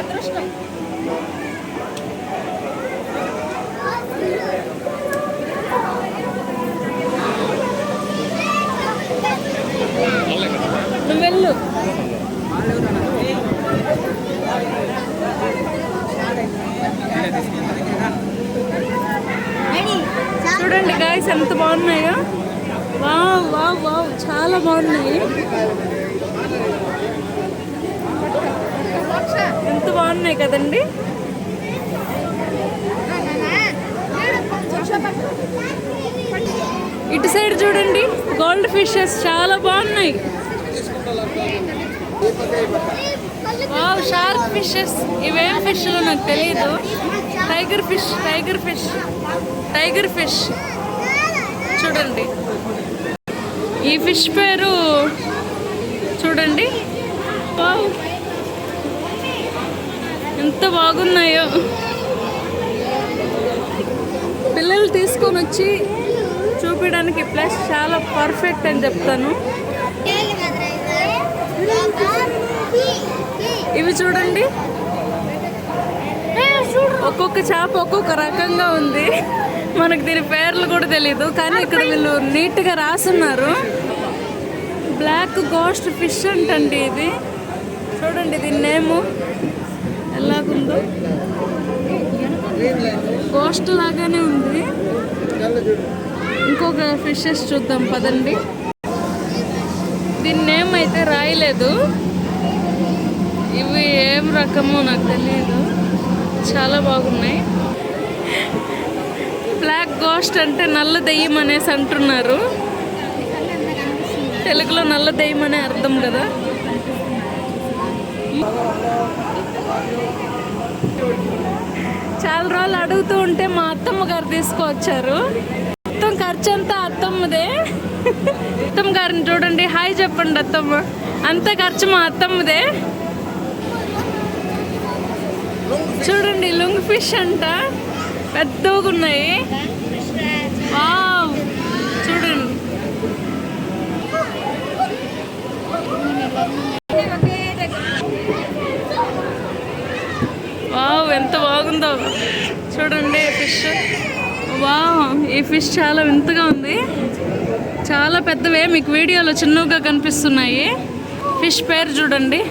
అదృష్టం. నువ్వు వెళ్ళు. చూడండి గాయ్స్ ఎంత బాగున్నాయో. వావ్ వావ్ వావ్ చాలా బాగున్నాయి. ఎంత బాగున్నాయి కదండి. ఇటు సైడ్ చూడండి గోల్డ్ ఫిషెస్ చాలా బాగున్నాయి. Wow shark fishes. ఇవేం ఫిష్లో నాకు తెలియదు. Tiger fish tiger fish tiger fish చూడండి. ఈ ఫిష్ పేరు చూడండి. వావ్ ఎంత బాగున్నాయో. పిల్లలు తీసుకొని వచ్చి చూపించడానికి ప్లస్ చాలా పర్ఫెక్ట్ అని చెప్తాను. ఇవి చూడండి ఒక్కొక్క చేప ఒక్కొక్క రకంగా ఉంది. మనకు దీని పేర్లు కూడా తెలీదు కానీ ఇక్కడ వీళ్ళు నీట్గా రాసున్నారు. బ్లాక్ గోస్ట్ ఫిష్ అంటండి ఇది. చూడండి దీని నేము ఎలాగుందో. గోస్ట్ లాగానే ఉంది. ఇంకొక ఫిషెస్ చూద్దాం పదండి. దీని నేమ్ అయితే రాయలేదు. ఇవి ఏం రకమో నాకు తెలియదు. చాలా బాగున్నాయి. బ్లాక్ గోస్ట్ అంటే నల్ల దెయ్యం అనేసి అంటున్నారు. తెలుగులో నల్ల దెయ్యం అనే అర్థం కదా. చాలా రోజులు అడుగుతూ ఉంటే మా అత్తమ్మ గారు తీసుకువచ్చారు. మొత్తం ఖర్చు అంతా అత్తమ్మదే. అత్తమ్మ గారిని చూడండి. హాయ్ చెప్పండి అత్తమ్మ. అంత ఖర్చు మా అత్తమ్మదే. చూడండి లుంగ్ ఫిష్ అంట పెద్దగా ఉన్నాయి. వావ్ చూడండి. వావ్ ఎంత బాగుందో చూడండి ఫిష్. వావ్ ఈ ఫిష్ చాలా వింతగా ఉంది. చాలా పెద్దవే. మీకు వీడియోలో చిన్నగా కనిపిస్తున్నాయి. ఫిష్ పేరు చూడండి.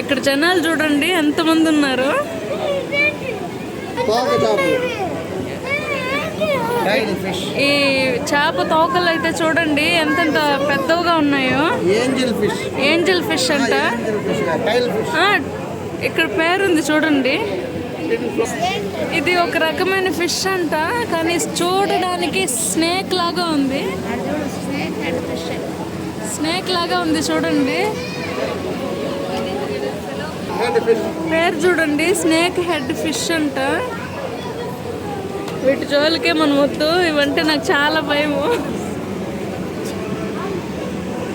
ఇక్కడ జనాలు చూడండి ఎంతమంది ఉన్నారు. ఈ చేప తోకలు అయితే చూడండి ఎంతెంత పెద్దగా ఉన్నాయో. ఏంజల్ ఫిష్ అంట. ఇక్కడ పేరుంది చూడండి. ఇది ఒక రకమైన ఫిష్ అంట కానీ చూడడానికి స్నేక్ లాగా ఉంది. స్నేక్ లాగా ఉంది చూడండి. పేరు చూడండి స్నేక్ హెడ్ ఫిష్ అంట. వీటి జోలికే మనం వద్దు. ఇవంటే నాకు చాలా భయము.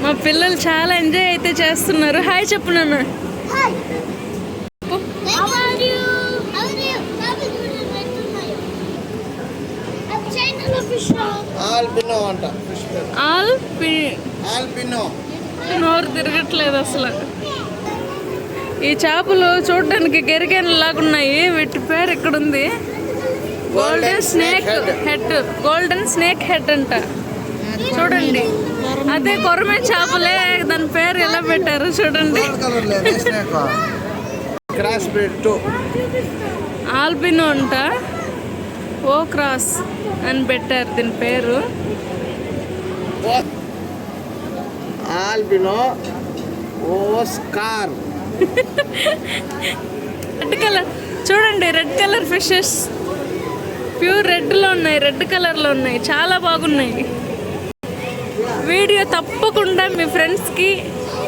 మా పిల్లలు చాలా ఎంజాయ్ అయితే చేస్తున్నారు. హాయ్ చెప్పు నాన్న. నోరు తిరగట్లేదు అసలు. ఈ చేపలు చూడడానికి గెరిగేన్ లాగా ఉన్నాయి. వీటి పేరు ఇక్కడ ఉంది. Golden snake head. Golden snake head అంట. చూడండి అదే కొరమే చేపలే. దాని పేరు ఎలా పెట్టారు చూడండి. ఆల్బినో అంట. ఓ క్రాస్ అని పెట్టారు దీని పేరు. ఆల్బినో ఓస్కార్. రెడ్ కలర్ చూడండి. రెడ్ కలర్ ఫిషెస్ ప్యూర్ రెడ్లో ఉన్నాయి. రెడ్ కలర్లో ఉన్నాయి. చాలా బాగున్నాయి. వీడియో తప్పకుండా మీ ఫ్రెండ్స్కి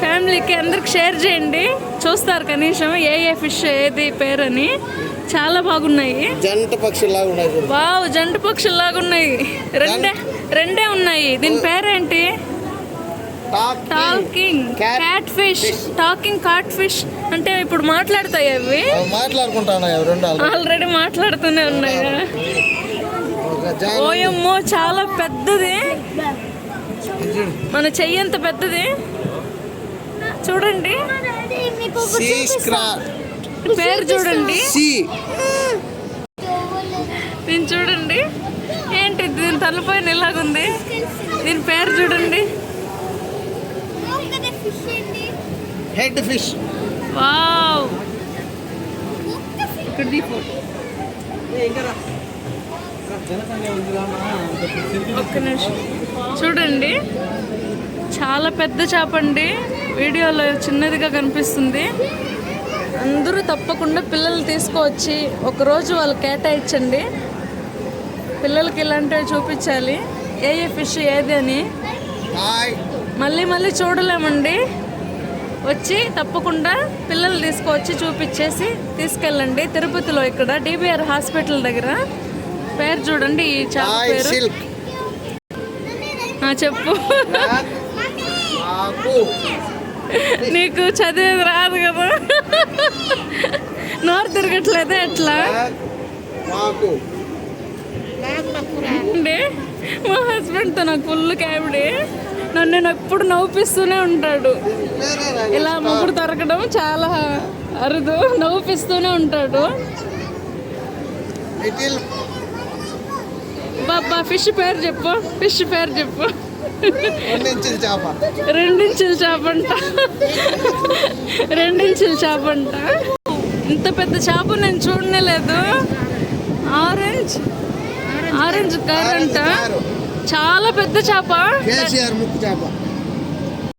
ఫ్యామిలీకి అందరికి షేర్ చేయండి. చూస్తారు కనీసం ఏ ఫిష్ ఏది పేరని. చాలా బాగున్నాయి. జంట పక్షుల్లాగా ఉన్నాయి. వావ్ జంట పక్షుల్లాగా ఉన్నాయి. రెండే ఉన్నాయి. దీని పేరేంటి? Talking cat fish. Talking cat fish అంటే ఇప్పుడు మాట్లాడతాయి అవి. ఆల్రెడీ మాట్లాడుతూనే ఉన్నాయా? ఓయమ్మో చాలా పెద్దది. మన చెయ్యి అంత పెద్దది. చూడండి సీ స్క్రాప్. పేరు చూడండి. సీ. దీన్ని చూడండి. ఏంటి దీని తలపైన ఇలాగుంది? దీని పేరు చూడండి. Head fish. వావ్. ఇక్కడ ఫోటో. ఒక్క నిమిషం చూడండి. చాలా పెద్ద చేప అండి. వీడియోలో చిన్నదిగా కనిపిస్తుంది. అందరూ తప్పకుండా పిల్లలు తీసుకువచ్చి ఒకరోజు వాళ్ళు కేటాయించండి. పిల్లలకి ఇలాంటివి చూపించాలి. ఏ ఫిష్ ఏది అని మళ్ళీ మళ్ళీ చూడలేమండి. వచ్చి తప్పకుండా పిల్లలు తీసుకువచ్చి చూపించేసి తీసుకెళ్ళండి. తిరుపతిలో ఇక్కడ డిబిఆర్ హాస్పిటల్ దగ్గర. పేరు చూడండి ఈ చేప పేరు. చెప్పు. నీకు చదివేది రాదు కదా, నోరు తిరగట్లేదే ఎట్లా అండి? మా హస్బెండ్తో నాకు ఫుల్ క్యాబిడే. నన్ను ఎప్పుడు నవ్వుపిస్తూనే ఉంటాడు. ఇలా ముగ్గురు దొరకడం చాలా అరుదు. నవ్వుపిస్తూనే ఉంటాడు. బాబా ఫిష్ పేరు చెప్పు. ఫిష్ పేరు చెప్పు. 2 ఇంచుల చేప. 2 ఇంచుల చేప అంట. 2 ఇంచుల చేప అంట. ఇంత పెద్ద చేప నేను చూడనే లేదు. ఆరెంజ్ కర్ర అంట. చాలా పెద్ద చేప. కేసీఆర్ ముక్కు చేప.